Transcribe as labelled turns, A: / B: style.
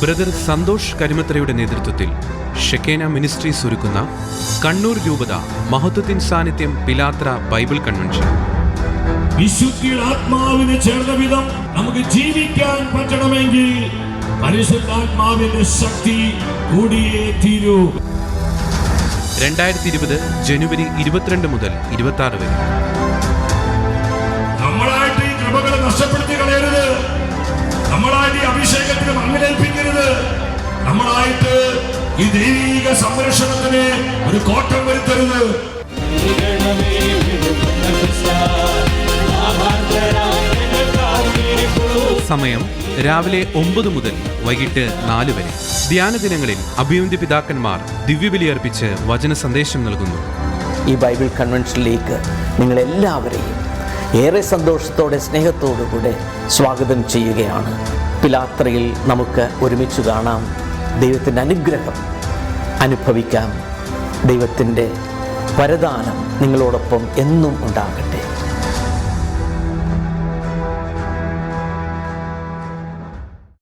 A: Brother Santhosh കരിമത്രയുടെ നേതൃത്വത്തിൽ ഷെക്കേന ministries ഒരുക്കുന്ന കണ്ണൂർ രൂപത മഹത്വത്തിൻ സാന്നിധ്യം പിലാത്ര ബൈബിൾ കൺവെൻഷൻ.
B: വിശുദ്ധിയിൽ ആത്മാവിന് ചേർന്ന വിധം നമുക്ക് ജീവിക്കാൻ പറ്റണമെങ്കിൽ പരിശുദ്ധാത്മാവിന്റെ ശക്തി കൂടിയേ തീരൂ.
A: 2020 ജനുവരി 22 മുതൽ 26 വരെ.
B: നമ്മളായിട്ട് ഈ കൃപകളെ നഷ്ടപ്പെടുത്തി കളയരുത്. നമ്മളായിട്ട് ഈ അഭിഷേകത്തിന് മങ്ങലേൽപ്പിക്കരുത്. നമ്മളായിട്ട് ഈ ദൈവിക സംരക്ഷണത്തിന് ഒരു കോട്ടം വരുത്തരുത്.
A: സമയം രാവിലെ 9 മുതൽ വൈകിട്ട് 4 വരെ. ധ്യാന ദിനങ്ങളിൽ അഭിവന്ദ്യ പിതാക്കന്മാർ ദിവ്യബലി അർപ്പിച്ച് വചന സന്ദേശം നൽകുന്നു.
C: ഈ ബൈബിൾ കൺവെൻഷനിലേക്ക് നിങ്ങളെല്ലാവരെയും ഏറെ സന്തോഷത്തോടെ സ്നേഹത്തോടുകൂടെ സ്വാഗതം ചെയ്യുകയാണ്. പിലാത്രയിൽ നമുക്ക് ഒരുമിച്ച് കാണാം. ദൈവത്തിൻ്റെ അനുഗ്രഹം അനുഭവിക്കാം. ദൈവത്തിൻ്റെ വരദാനം നിങ്ങളോടൊപ്പം എന്നും ഉണ്ടാകട്ടെ.